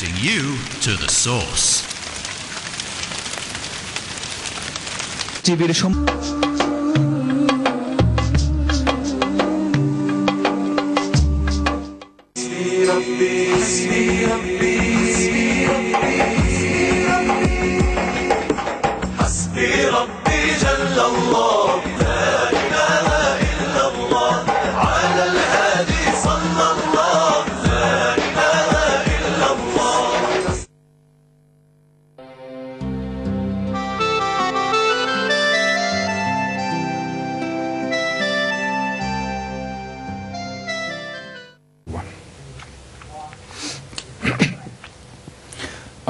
Connecting you to the source.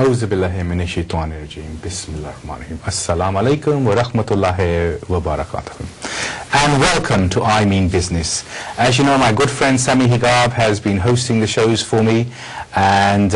A'udhu billahi minash shaitanir rajeem. Bismillahir rahmanir rahim. Assalamu alaikum wa rahmatullahi wa barakatuh. And welcome to I Mean Business. As you know, my good friend Sami Higab has been hosting the shows for me and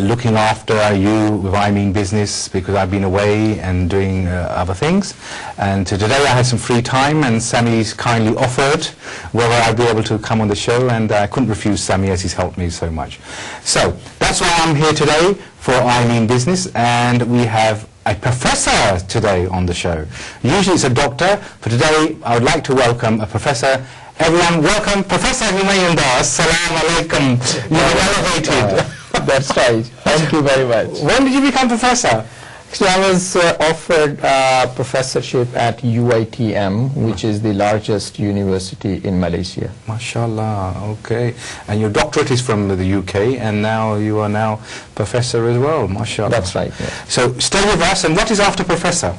looking after you with I Mean Business because I've been away and doing other things. And today I had some free time and Sami's kindly offered whether I'd be able to come on the show, and I couldn't refuse Sami as he's helped me so much. So that's why I'm here today for I Mean Business, and we have a professor today on the show. Usually it's a doctor, but today I would like to welcome a professor. Everyone, welcome Professor Humayun Dar. Assalamu alaikum. You're elevated. That's right. Thank you very much. When did you become professor? Actually, I was offered a professorship at UITM, which is the largest university in Malaysia. MashaAllah, okay. And your doctorate is from the UK, and now you are now professor as well, MashaAllah. That's right, yeah. So stay with us, and what is after professor?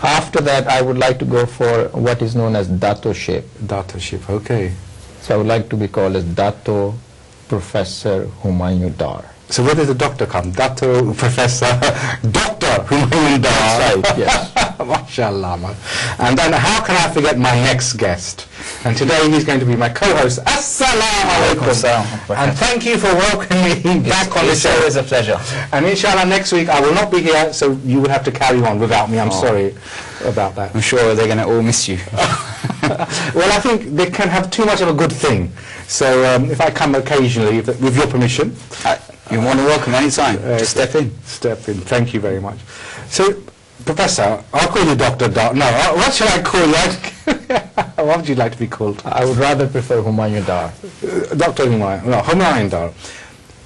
After that, I would like to go for what is known as dato-ship. Dato-ship, okay. So I would like to be called as Dato Professor Humayun Dar. So where does the doctor come? Dato Professor Dr. Humayun Dar. That's right, yes. MashaAllah, man. And then how can I forget my next guest? And today he's going to be my co-host. Assalamu alaikum. And thank you for welcoming me back on the show. It's always a pleasure. And inshallah next week I will not be here, so you will have to carry on without me. I'm sorry about that. I'm sure they're going to all miss you. Well, I think they can have too much of a good thing. So if I come occasionally, with your permission. You're more than welcome anytime. Just step in. Step in. Thank you very much. So, Professor, I'll call you Dr. Dar. No, what should I call you? What would you like to be called? I would rather prefer Humayun Dar. Dr. Humayun, no, Humayun Dar.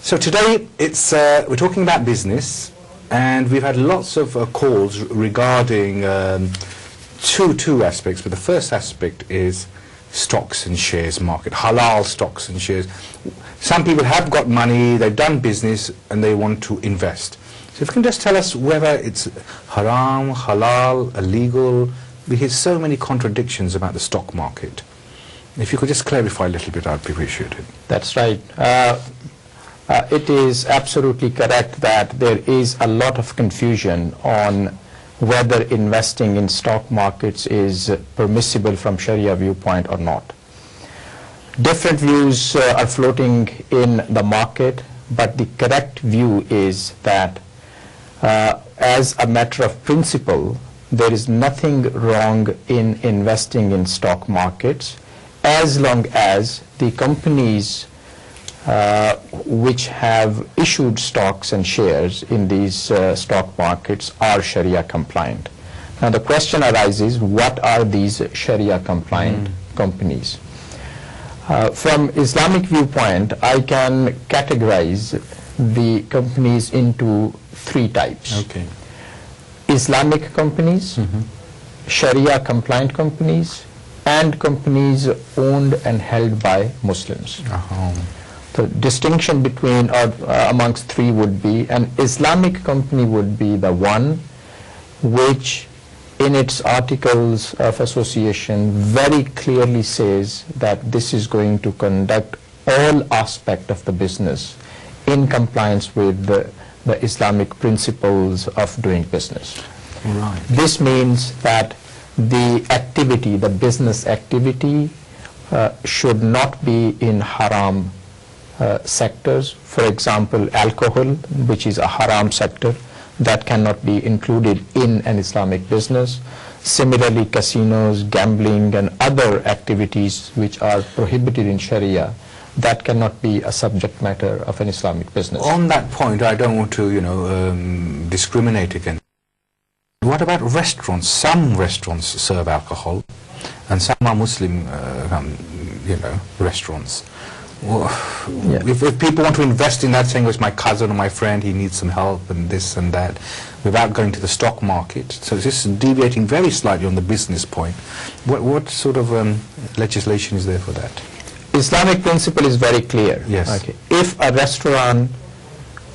So today it's we're talking about business, and we've had lots of calls regarding two aspects. But the first aspect is stocks and shares market, halal stocks and shares. Some people have got money, they've done business, and they want to invest. So if you can just tell us whether it's haram, halal, illegal. We hear so many contradictions about the stock market. If you could just clarify a little bit, I'd appreciate it. That's right. It is absolutely correct that there is a lot of confusion on whether investing in stock markets is permissible from Sharia viewpoint or not. Different views are floating in the market, but the correct view is that as a matter of principle, there is nothing wrong in investing in stock markets as long as the companies which have issued stocks and shares in these stock markets are Sharia compliant. Now the question arises, what are these Sharia compliant companies? From Islamic viewpoint, I can categorize the companies into three types. Okay. Islamic companies, Sharia compliant companies, and companies owned and held by Muslims. The distinction between amongst three would be an Islamic company would be the one which in its articles of association very clearly says that this is going to conduct all aspect of the business in compliance with the Islamic principles of doing business. Right. This means that the activity, the business activity should not be in haram sectors. For example, alcohol, which is a haram sector, that cannot be included in an Islamic business. Similarly, casinos, gambling, and other activities which are prohibited in Sharia that cannot be a subject matter of an Islamic business. On that point, I don't want to, discriminate against. What about restaurants? Some restaurants serve alcohol, and some are Muslim, restaurants. Well, if people want to invest in that, saying, it's my cousin or my friend, he needs some help and this and that, without going to the stock market. So it's just deviating very slightly on the business point. What sort of legislation is there for that? Islamic principle is very clear. Yes. Okay. If a restaurant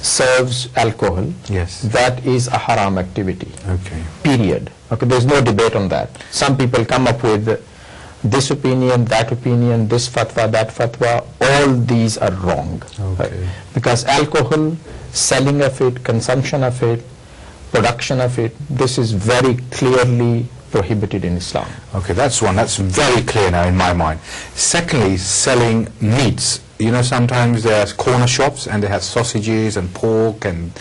serves alcohol, yes, that is a haram activity. Okay. Period. Okay. There's no debate on that. Some people come up with this opinion, this fatwa, that fatwa. All these are wrong. Okay. Because alcohol, selling of it, consumption of it, production of it, this is very clearly prohibited in Islam. Okay, that's one. That's very clear now in my mind. Secondly, selling meats. Sometimes there are corner shops and they have sausages and pork and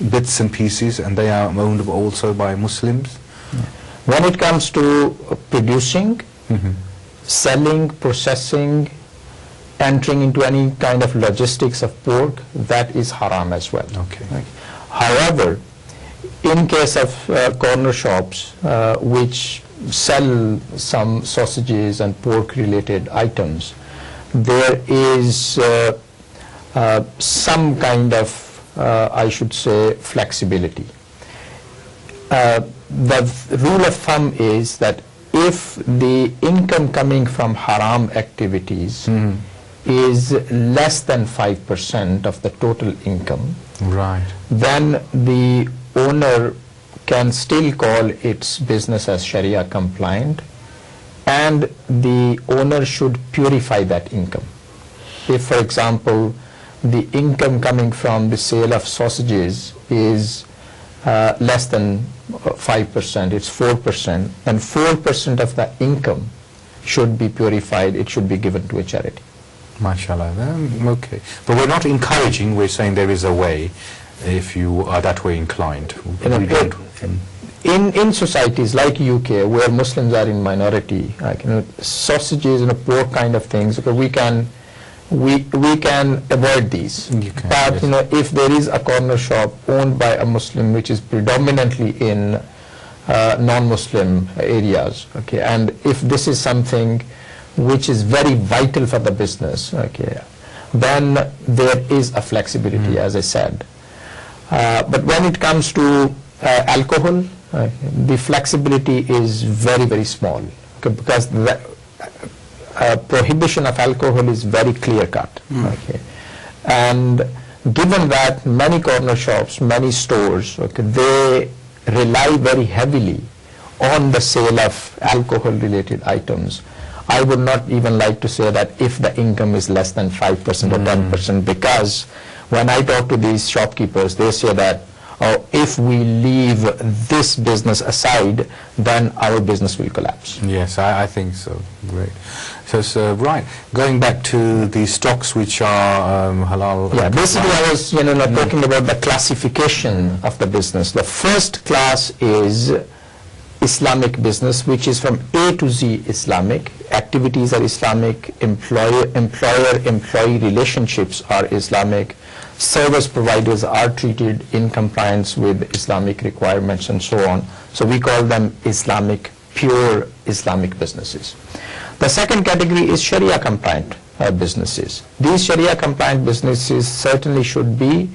bits and pieces, and they are owned also by Muslims. When it comes to producing, selling, processing, entering into any kind of logistics of pork, that is haram as well. Okay. However, in case of corner shops which sell some sausages and pork related items, there is some kind of, I should say, flexibility. The rule of thumb is that if the income coming from haram activities is less than 5% of the total income, right, then the owner can still call its business as Sharia compliant, and the owner should purify that income. If, for example, the income coming from the sale of sausages is less than 5%, it's 4%, then 4% of the income should be purified, it should be given to a charity. MashaAllah. Okay. But we're not encouraging, we're saying there is a way if you are that way inclined. In societies like UK, where Muslims are in minority, like, sausages and pork kind of things, we can avoid these. But yes, if there is a corner shop owned by a Muslim which is predominantly in non-Muslim areas, okay, and if this is something which is very vital for the business, okay, then there is a flexibility, as I said. But when it comes to alcohol, the flexibility is very, very small, okay, because the prohibition of alcohol is very clear-cut. Okay. And given that many corner shops, many stores, okay, they rely very heavily on the sale of alcohol-related items, I would not even like to say that if the income is less than 5% or 10%, because when I talk to these shopkeepers, they say that, if we leave this business aside, then our business will collapse. Yes, I think so. Great. So, right, going back to the stocks which are halal. Yeah, basically I was talking about the classification of the business. The first class is Islamic business, which is from A to Z Islamic. Activities are Islamic, employer-employee relationships are Islamic, service providers are treated in compliance with Islamic requirements and so on. So we call them Islamic, pure Islamic businesses. The second category is Sharia compliant businesses. These Sharia compliant businesses certainly should be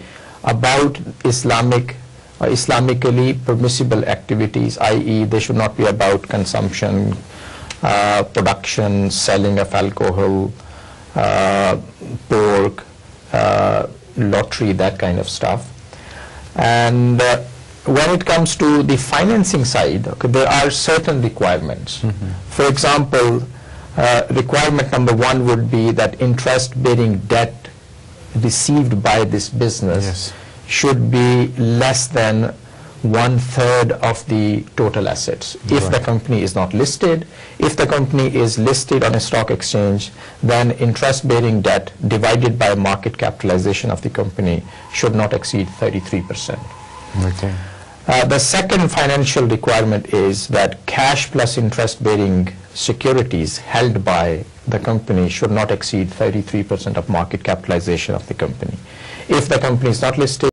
about Islamically permissible activities, i.e. they should not be about consumption, production, selling of alcohol, pork, lottery, that kind of stuff. And when it comes to the financing side, okay, there are certain requirements. For example, requirement number one would be that interest-bearing debt received by this business should be less than 1/3 of the total assets. If the company is not listed, if the company is listed on a stock exchange, then interest-bearing debt divided by market capitalization of the company should not exceed 33%. Okay. The second financial requirement is that cash plus interest-bearing securities held by the company should not exceed 33% of market capitalization of the company. If the company is not listed,